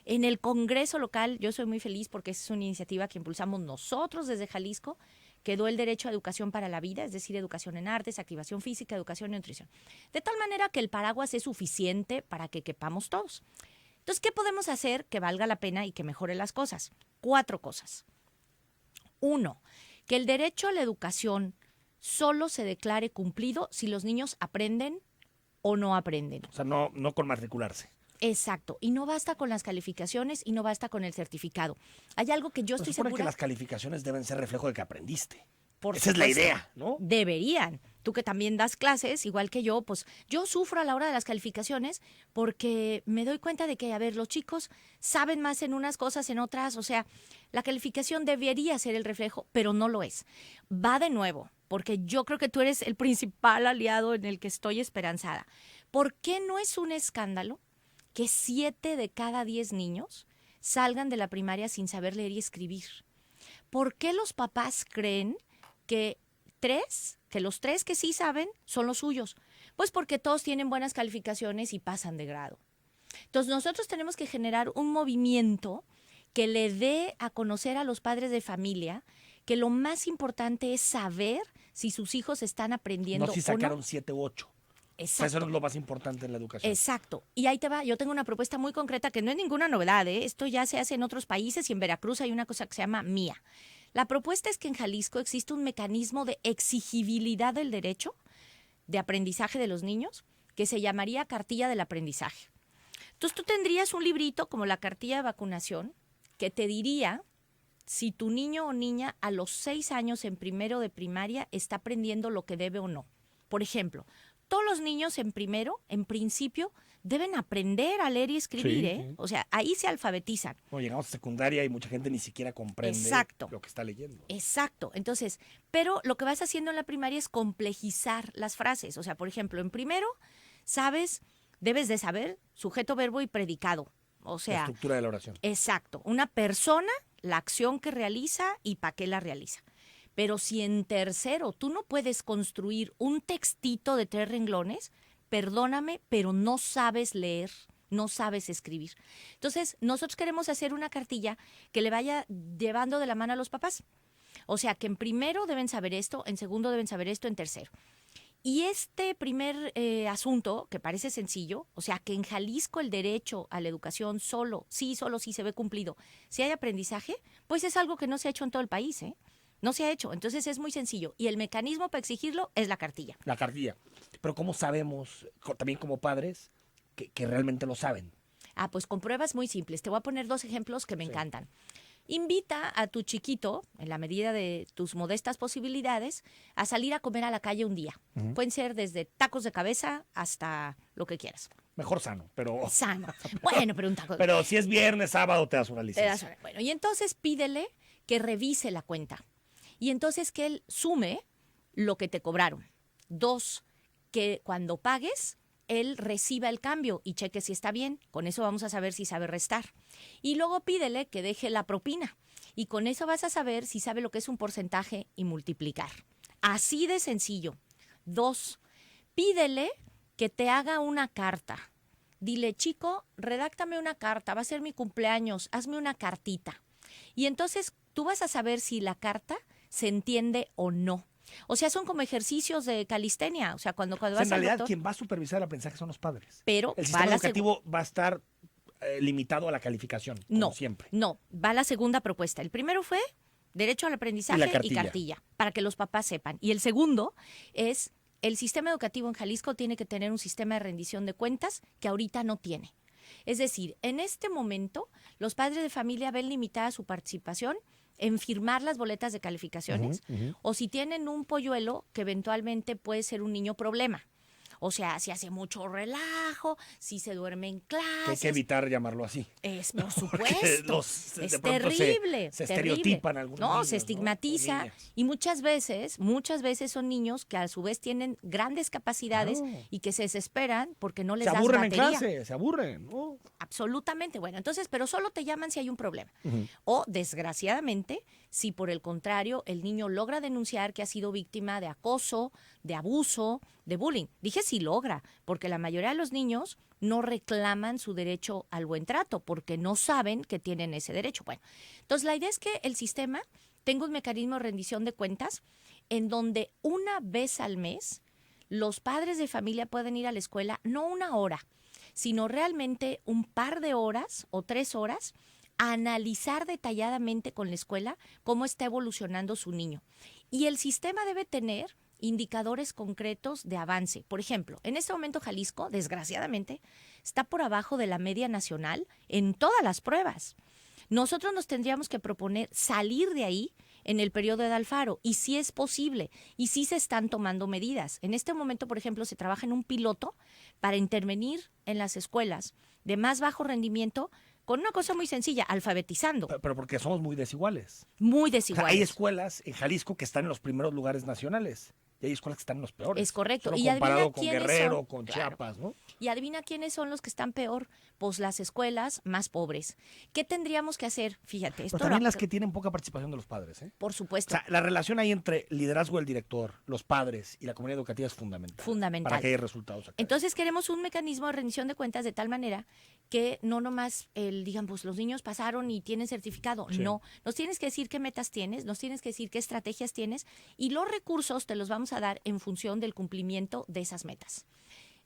En el Congreso local, yo soy muy feliz porque es una iniciativa que impulsamos nosotros desde Jalisco, quedó el derecho a educación para la vida, es decir, educación en artes, activación física, educación y nutrición. De tal manera que el paraguas es suficiente para que quepamos todos. Entonces, ¿qué podemos hacer que valga la pena y que mejore las cosas? 4 cosas. 1, que el derecho a la educación solo se declare cumplido si los niños aprenden o no aprenden. O sea, no con matricularse. Exacto, y no basta con las calificaciones y no basta con el certificado. Hay algo que yo estoy segura que las calificaciones deben ser reflejo de que aprendiste. Por Esa supuesto, es la idea, ¿no? Deberían. Tú que también das clases, igual que yo, pues yo sufro a la hora de las calificaciones porque me doy cuenta de que, a ver, los chicos saben más en unas cosas, en otras, o sea, la calificación debería ser el reflejo, pero no lo es. Va de nuevo, porque yo creo que tú eres el principal aliado en el que estoy esperanzada. ¿Por qué no es un escándalo que 7 de cada 10 niños salgan de la primaria sin saber leer y escribir? ¿Por qué los papás creen que los 3 que sí saben son los suyos? Pues porque todos tienen buenas calificaciones y pasan de grado. Entonces nosotros tenemos que generar un movimiento que le dé a conocer a los padres de familia que lo más importante es saber si sus hijos están aprendiendo no si sacaron 7 u 8. Exacto. Eso no es lo más importante en la educación. Exacto. Y ahí te va, yo tengo una propuesta muy concreta que no es ninguna novedad, ¿eh? Esto ya se hace en otros países y en Veracruz hay una cosa que se llama MIA. La propuesta es que en Jalisco existe un mecanismo de exigibilidad del derecho de aprendizaje de los niños que se llamaría cartilla del aprendizaje. Entonces tú tendrías un librito como la cartilla de vacunación que te diría si tu niño o niña a los 6 años en primero de primaria está aprendiendo lo que debe o no. Por ejemplo, todos los niños en primero, en principio, deben aprender a leer y escribir, ¿eh? Sí. O sea, ahí se alfabetizan. No, llegamos a secundaria y mucha gente ni siquiera comprende lo que está leyendo. Exacto. Entonces, pero lo que vas haciendo en la primaria es complejizar las frases. O sea, por ejemplo, en primero, debes de saber sujeto, verbo y predicado. O sea, la estructura de la oración. Exacto. Una persona, la acción que realiza y para qué la realiza. Pero si en tercero tú no puedes construir un textito de 3 renglones, perdóname, pero no sabes leer, no sabes escribir. Entonces, nosotros queremos hacer una cartilla que le vaya llevando de la mano a los papás. O sea, que en primero deben saber esto, en segundo deben saber esto, en tercero. Y este primer asunto, que parece sencillo, o sea, que en Jalisco el derecho a la educación solo sí se ve cumplido, si hay aprendizaje, pues es algo que no se ha hecho en todo el país, ¿eh? No se ha hecho, entonces es muy sencillo. Y el mecanismo para exigirlo es la cartilla. La cartilla. Pero ¿cómo sabemos, también como padres, que realmente lo saben? Pues con pruebas muy simples. Te voy a poner 2 ejemplos que me encantan. Invita a tu chiquito, en la medida de tus modestas posibilidades, a salir a comer a la calle un día. Uh-huh. Pueden ser desde tacos de cabeza hasta lo que quieras. Mejor sano, pero... Sano. Bueno, pero un taco de... Pero si es viernes, sábado, te das una licencia. Bueno, y entonces pídele que revise la cuenta. Y entonces que él sume lo que te cobraron. 2, que cuando pagues, él reciba el cambio y cheque si está bien. Con eso vamos a saber si sabe restar. Y luego pídele que deje la propina. Y con eso vas a saber si sabe lo que es un porcentaje y multiplicar. Así de sencillo. 2, pídele que te haga una carta. Dile, chico, redáctame una carta. Va a ser mi cumpleaños. Hazme una cartita. Y entonces tú vas a saber si la carta se entiende o no. O sea, son como ejercicios de calistenia. O sea, cuando O sea, vas en al realidad, doctor, quien va a supervisar el aprendizaje son los padres. pero El va sistema la educativo va a estar limitado a la calificación, como No, siempre. no, va la segunda propuesta. El primero fue derecho al aprendizaje y cartilla, para que los papás sepan. Y el segundo es, el sistema educativo en Jalisco tiene que tener un sistema de rendición de cuentas que ahorita no tiene. Es decir, en este momento, los padres de familia ven limitada su participación en firmar las boletas de calificaciones, o si tienen un polluelo que eventualmente puede ser un niño problema. O sea, si hace mucho relajo, si se duerme en clases. Que hay que evitar llamarlo así. Es, por Porque supuesto. de Es pronto terrible. se terrible. estereotipan algunos No, niños, se ¿no? estigmatiza. O niñas. Y muchas veces son niños que a su vez tienen grandes capacidades Claro. y que se desesperan porque no les Se das aburren batería. en clase, se aburren, ¿no? Absolutamente. Bueno, entonces, pero solo te llaman si hay un problema. O, desgraciadamente, si por el contrario el niño logra denunciar que ha sido víctima de acoso, de abuso, de bullying. Dije si logra, porque la mayoría de los niños no reclaman su derecho al buen trato, porque no saben que tienen ese derecho. Bueno, entonces la idea es que el sistema tenga un mecanismo de rendición de cuentas en donde una vez al mes los padres de familia pueden ir a la escuela, no 1 hora, sino realmente un par de horas o 3 horas, a analizar detalladamente con la escuela cómo está evolucionando su niño. Y el sistema debe tener indicadores concretos de avance. Por ejemplo, en este momento Jalisco, desgraciadamente, está por abajo de la media nacional en todas las pruebas. Nosotros nos tendríamos que proponer salir de ahí en el periodo de Alfaro, y sí es posible, y sí se están tomando medidas. En este momento, por ejemplo, se trabaja en un piloto para intervenir en las escuelas de más bajo rendimiento con una cosa muy sencilla, alfabetizando. Pero porque somos muy desiguales. Muy O sea, desiguales. hay escuelas en Jalisco que están en los primeros lugares nacionales y hay escuelas que están en los peores. Es correcto. Solo Y adivina comparado con quiénes Guerrero, son. con Claro. Chiapas, ¿no? Y adivina quiénes son los que están peor. Pues las escuelas más pobres. ¿Qué tendríamos que hacer? Fíjate, esto Pero también lo- las que tienen poca participación de los padres, ¿eh? por O supuesto, sea, la relación ahí entre liderazgo del director, los padres y la comunidad educativa es fundamental. Fundamental. Para que haya resultados acá. entonces queremos un mecanismo de rendición de cuentas de tal manera que no nomás digan, pues los niños pasaron y tienen certificado. Sí. No, nos tienes que decir qué metas tienes, nos tienes que decir qué estrategias tienes y los recursos te los vamos a dar en función del cumplimiento de esas metas.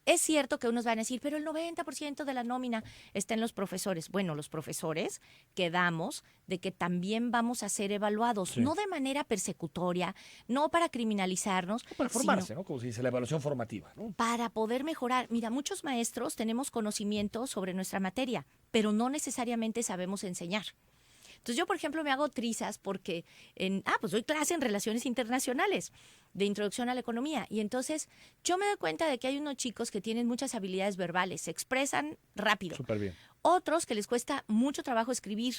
Es cierto que unos van a decir, pero el 90% de la nómina está en los profesores. Bueno, los profesores quedamos de que también vamos a ser evaluados, Sí. no de manera persecutoria, no para criminalizarnos, Para sino formarse, ¿no? Como se dice, la evaluación formativa, ¿no? para poder mejorar. Mira, muchos maestros tenemos conocimiento sobre nuestra materia, pero no necesariamente sabemos enseñar. Entonces yo, por ejemplo, me hago trizas porque pues doy clase en relaciones internacionales de introducción a la economía y entonces yo me doy cuenta de que hay unos chicos que tienen muchas habilidades verbales, se expresan rápido. Súper bien. Otros que les cuesta mucho trabajo escribir,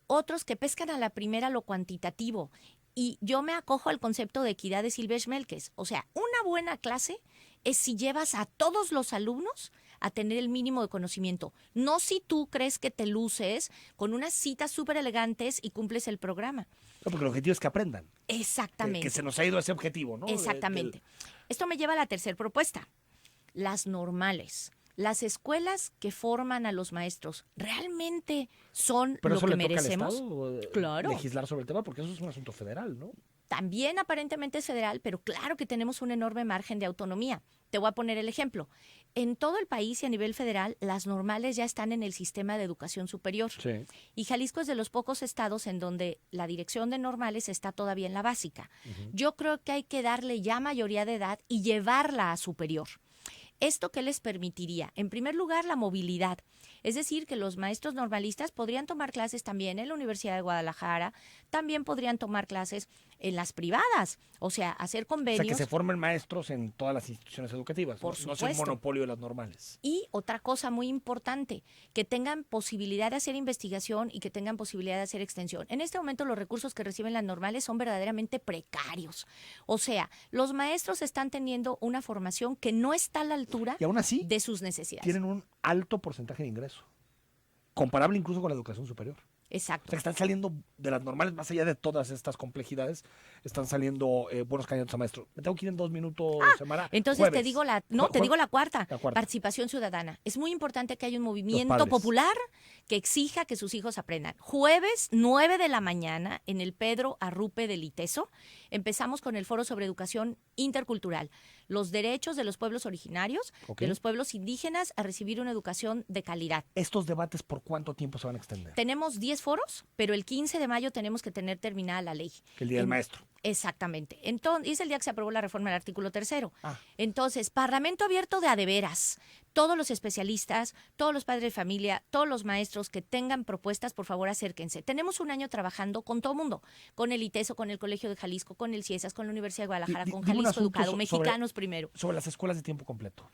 otros que pescan a la primera lo cuantitativo. Y yo me acojo al concepto de equidad de Silvia Schmelkes. O sea, una buena clase es si llevas a todos los alumnos a tener el mínimo de conocimiento. No si tú crees que te luces con unas citas súper elegantes y cumples el programa. No, porque el objetivo es que aprendan. Exactamente. Que se nos ha ido ese objetivo, ¿no? Exactamente. Esto me lleva a la tercera propuesta. Las normales. Las escuelas que forman a los maestros, ¿realmente son Pero lo eso que le toca al merecemos? Estado Claro. legislar sobre el tema porque eso es un asunto federal, ¿no? También aparentemente es federal, pero claro que tenemos un enorme margen de autonomía. Te voy a poner el ejemplo. En todo el país y a nivel federal, las normales ya están en el sistema de educación superior. Sí. Y Jalisco es de los pocos estados en donde la dirección de normales está todavía en la básica. Yo creo que hay que darle ya mayoría de edad y llevarla a superior. ¿Esto qué les permitiría? En primer lugar, la movilidad. Es decir, que los maestros normalistas podrían tomar clases también en la Universidad de Guadalajara, también podrían tomar clases en las privadas, o sea, hacer O convenios. sea, que se formen maestros en todas las instituciones educativas. Por No sea un supuesto. monopolio de las normales. Y otra cosa muy importante, que tengan posibilidad de hacer investigación y que tengan posibilidad de hacer extensión. En este momento los recursos que reciben las normales son verdaderamente precarios. O sea, los maestros están teniendo una formación que no está a la altura Y aún así, de sus necesidades. tienen un alto porcentaje de ingreso. Comparable incluso con la educación superior. Exacto. O sea, que están saliendo de las normales, más allá de todas estas complejidades, están saliendo buenos candidatos a maestro. Me tengo que ir en 2 minutos, Samara. Entonces Jueves. te digo la cuarta, La cuarta. participación ciudadana. Es muy importante que haya un movimiento padres. popular que exija que sus hijos aprendan. Jueves, 9 de la mañana, en el Pedro Arrupe del ITESO, empezamos con el foro sobre educación intercultural, los derechos de los pueblos originarios, Ok. de los pueblos indígenas a recibir una educación de calidad. ¿Estos debates por cuánto tiempo se van a extender? Tenemos 10 foros, pero el 15 de mayo tenemos que tener terminada la ley. El Día del En- Maestro. Exactamente. Entonces, es el día que se aprobó la reforma del artículo 3º. Ah. Entonces, Parlamento abierto de veras. Todos los especialistas, todos los padres de familia, todos los maestros que tengan propuestas, por favor, acérquense. Tenemos un año trabajando con todo el mundo, con el ITESO, con el Colegio de Jalisco, con el CIESAS, con la Universidad de Guadalajara, con Dime un Jalisco asunto Educado, sobre- Mexicanos Primero. Sobre las escuelas de tiempo completo.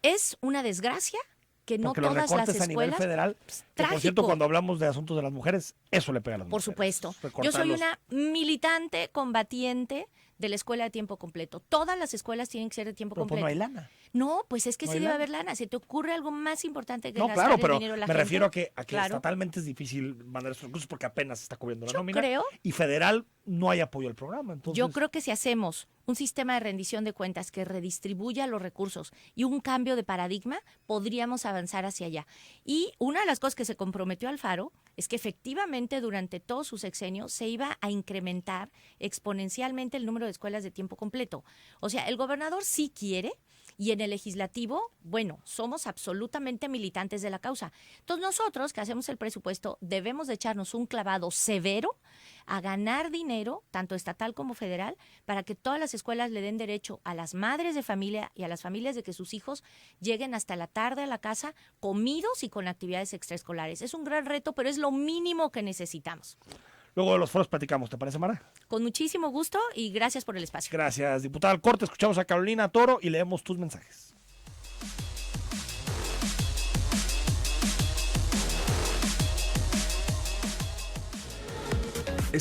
Es una desgracia que no Porque los todas las recortes a nivel escuelas... federal, que, por trágico. cierto, cuando hablamos de asuntos de las mujeres, eso le pega a las Por mujeres. supuesto. Yo Recortar soy los- una militante, combatiente de la escuela de tiempo completo. Todas las escuelas tienen que ser de tiempo Pero pues completo. no hay lana. No, pues es que No sí hay debe lana. haber lana. ¿Se te ocurre algo más importante que No, gastar claro, el pero dinero de la me gente? refiero a que Claro. estatalmente es difícil mandar esos recursos porque apenas se está cubriendo la Yo nómina. creo. Y federal no hay apoyo al programa. Entonces, Yo creo que si hacemos un sistema de rendición de cuentas que redistribuya los recursos y un cambio de paradigma, podríamos avanzar hacia allá. Y una de las cosas que se comprometió Alfaro es que efectivamente durante todos sus sexenios se iba a incrementar exponencialmente el número de escuelas de tiempo completo. O sea, el gobernador sí quiere. Y en el legislativo, bueno, somos absolutamente militantes de la causa. Entonces nosotros, que hacemos el presupuesto, debemos de echarnos un clavado severo a ganar dinero, tanto estatal como federal, para que todas las escuelas le den derecho a las madres de familia y a las familias de que sus hijos lleguen hasta la tarde a la casa comidos y con actividades extraescolares. Es un gran reto, pero es lo mínimo que necesitamos. luego de los foros platicamos, ¿te parece, Mara? Con muchísimo gusto y gracias por el espacio. Gracias, diputada. Al corte escuchamos a Carolina Toro y leemos tus mensajes.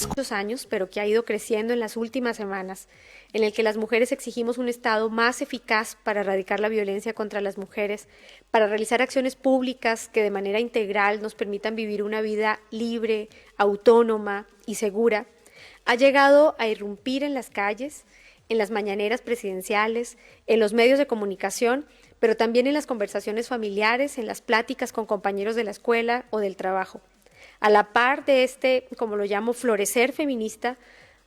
Muchos años, pero que ha ido creciendo en las últimas semanas, en el que las mujeres exigimos un Estado más eficaz para erradicar la violencia contra las mujeres, para realizar acciones públicas que de manera integral nos permitan vivir una vida libre, autónoma y segura, ha llegado a irrumpir en las calles, en las mañaneras presidenciales, en los medios de comunicación, pero también en las conversaciones familiares, en las pláticas con compañeros de la escuela o del trabajo. A la par de este, como lo llamo, florecer feminista,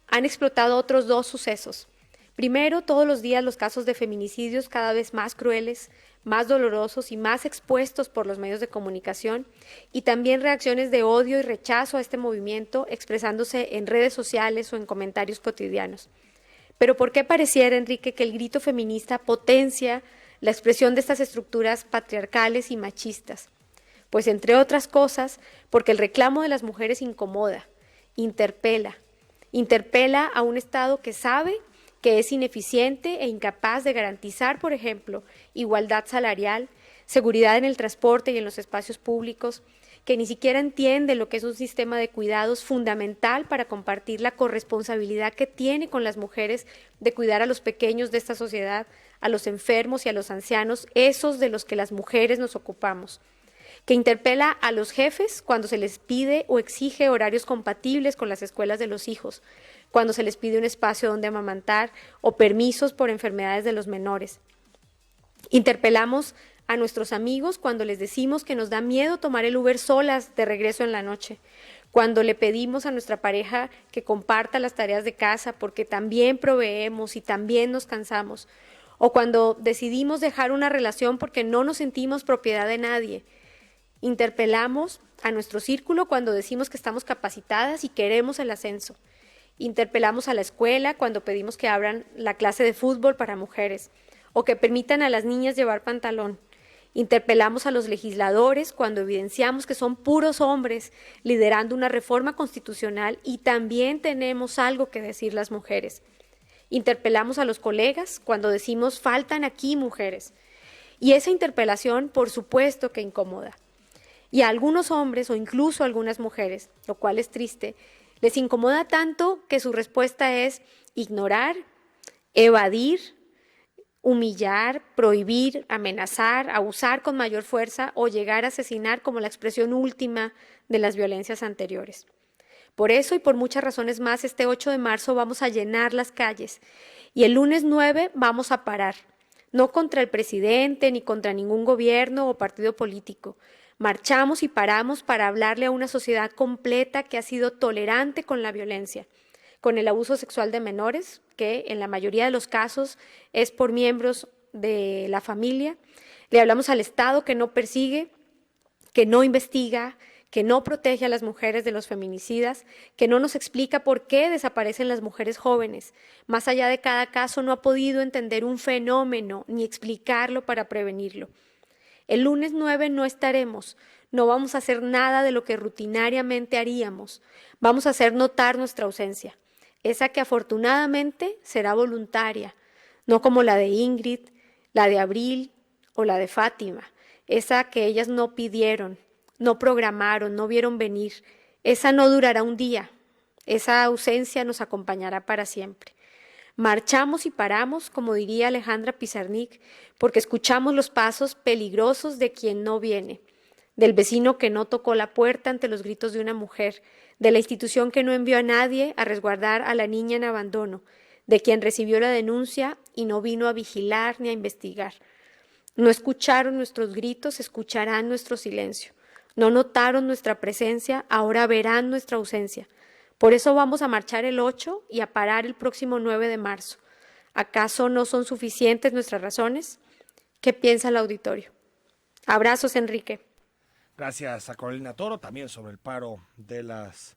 han explotado otros dos sucesos. Primero, todos los días los casos de feminicidios cada vez más crueles, más dolorosos y más expuestos por los medios de comunicación, y también reacciones de odio y rechazo a este movimiento expresándose en redes sociales o en comentarios cotidianos. Pero ¿por qué pareciera, Enrique, que el grito feminista potencia la expresión de estas estructuras patriarcales y machistas? Pues entre otras cosas, porque el reclamo de las mujeres incomoda, interpela a un Estado que sabe que es ineficiente e incapaz de garantizar, por ejemplo, igualdad salarial, seguridad en el transporte y en los espacios públicos, que ni siquiera entiende lo que es un sistema de cuidados fundamental para compartir la corresponsabilidad que tiene con las mujeres de cuidar a los pequeños de esta sociedad, a los enfermos y a los ancianos, esos de los que las mujeres nos ocupamos, que interpela a los jefes cuando se les pide o exige horarios compatibles con las escuelas de los hijos, cuando se les pide un espacio donde amamantar o permisos por enfermedades de los menores. Interpelamos a nuestros amigos cuando les decimos que nos da miedo tomar el Uber solas de regreso en la noche, cuando le pedimos a nuestra pareja que comparta las tareas de casa porque también proveemos y también nos cansamos, o cuando decidimos dejar una relación porque no nos sentimos propiedad de nadie. Interpelamos a nuestro círculo cuando decimos que estamos capacitadas y queremos el ascenso. Interpelamos a la escuela cuando pedimos que abran la clase de fútbol para mujeres o que permitan a las niñas llevar pantalón. Interpelamos a los legisladores cuando evidenciamos que son puros hombres liderando una reforma constitucional y también tenemos algo que decir las mujeres. Interpelamos a los colegas cuando decimos faltan aquí mujeres. Y esa interpelación, por supuesto que incomoda. Y a algunos hombres o incluso a algunas mujeres, lo cual es triste, les incomoda tanto que su respuesta es ignorar, evadir, humillar, prohibir, amenazar, abusar con mayor fuerza o llegar a asesinar como la expresión última de las violencias anteriores. Por eso y por muchas razones más, este 8 de marzo vamos a llenar las calles y el lunes 9 vamos a parar, no contra el presidente ni contra ningún gobierno o partido político. Marchamos y paramos para hablarle a una sociedad completa que ha sido tolerante con la violencia, con el abuso sexual de menores, que en la mayoría de los casos es por miembros de la familia. Le hablamos al Estado que no persigue, que no investiga, que no protege a las mujeres de los feminicidas, que no nos explica por qué desaparecen las mujeres jóvenes. Más allá de cada caso, no ha podido entender un fenómeno ni explicarlo para prevenirlo. El lunes 9 no estaremos, no vamos a hacer nada de lo que rutinariamente haríamos. Vamos a hacer notar nuestra ausencia, esa que afortunadamente será voluntaria, no como la de Ingrid, la de Abril o la de Fátima, esa que ellas no pidieron, no programaron, no vieron venir. Esa no durará un día, esa ausencia nos acompañará para siempre. Marchamos y paramos, como diría Alejandra Pizarnik, porque escuchamos los pasos peligrosos de quien no viene, del vecino que no tocó la puerta ante los gritos de una mujer, de la institución que no envió a nadie a resguardar a la niña en abandono, de quien recibió la denuncia y no vino a vigilar ni a investigar. No escucharon nuestros gritos, escucharán nuestro silencio. No notaron nuestra presencia, ahora verán nuestra ausencia. Por eso vamos a marchar el 8 y a parar el próximo 9 de marzo. ¿Acaso no son suficientes nuestras razones? ¿Qué piensa el auditorio? Abrazos, Enrique. Gracias a Carolina Toro, también sobre el paro de las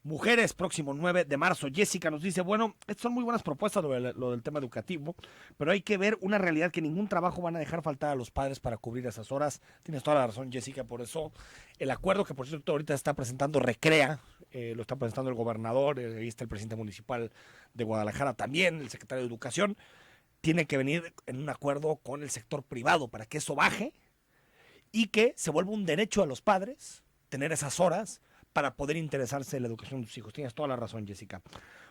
mujeres, próximo 9 de marzo. Jessica nos dice, bueno, estas son muy buenas propuestas lo del tema educativo, pero hay que ver una realidad que ningún trabajo van a dejar faltar a los padres para cubrir esas horas. Tienes toda la razón, Jessica, por eso el acuerdo que por cierto ahorita está presentando Recrea, lo está presentando el gobernador, ahí está el presidente municipal de Guadalajara también, el secretario de Educación, tiene que venir en un acuerdo con el sector privado para que eso baje y que se vuelva un derecho a los padres tener esas horas para poder interesarse en la educación de sus hijos. Tienes toda la razón, Jessica.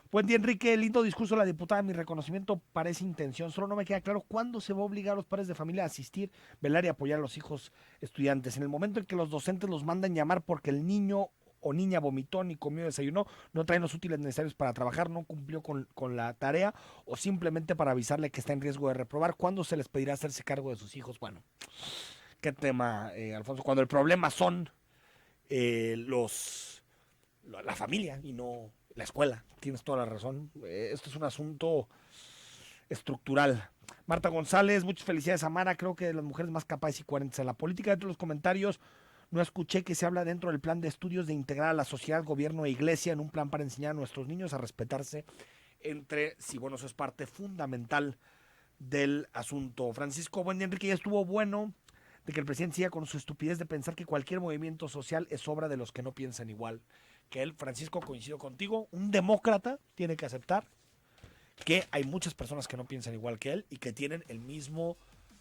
Buen día, Enrique. Lindo discurso de la diputada. Mi reconocimiento para esa intención. Solo no me queda claro cuándo se va a obligar a los padres de familia a asistir, velar y apoyar a los hijos estudiantes. En el momento en que los docentes los mandan llamar porque el niño o niña vomitó, ni comió, desayunó, no traen los útiles necesarios para trabajar, no cumplió con la tarea o simplemente para avisarle que está en riesgo de reprobar, ¿cuándo se les pedirá hacerse cargo de sus hijos? Bueno, qué tema, Alfonso, cuando el problema son la familia y no la escuela. Tienes toda la razón. Esto es un asunto estructural. Marta González, muchas felicidades a Mara. Creo que de las mujeres más capaces y coherentes en la política. Dentro de los comentarios, no escuché que se habla dentro del plan de estudios de integrar a la sociedad, gobierno e iglesia en un plan para enseñar a nuestros niños a respetarse entre sí. Bueno, eso es parte fundamental del asunto. Francisco, buen día, Enrique. Ya estuvo bueno de que el presidente siga con su estupidez de pensar que cualquier movimiento social es obra de los que no piensan igual que él. Francisco, coincido contigo, un demócrata tiene que aceptar que hay muchas personas que no piensan igual que él y que tienen el mismo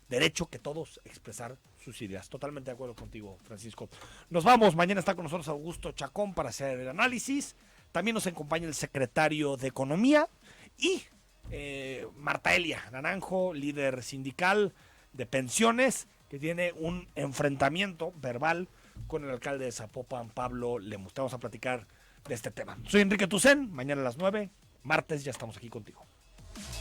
derecho que todos a expresar sus ideas. Totalmente de acuerdo contigo, Francisco. Nos vamos, mañana está con nosotros Augusto Chacón para hacer el análisis. También nos acompaña el secretario de Economía y Marta Elia Naranjo, líder sindical de pensiones, que tiene un enfrentamiento verbal con el alcalde de Zapopan, Pablo Lemus. Te vamos a platicar de este tema. Soy Enrique Tucen, mañana a las 9, martes ya estamos aquí contigo.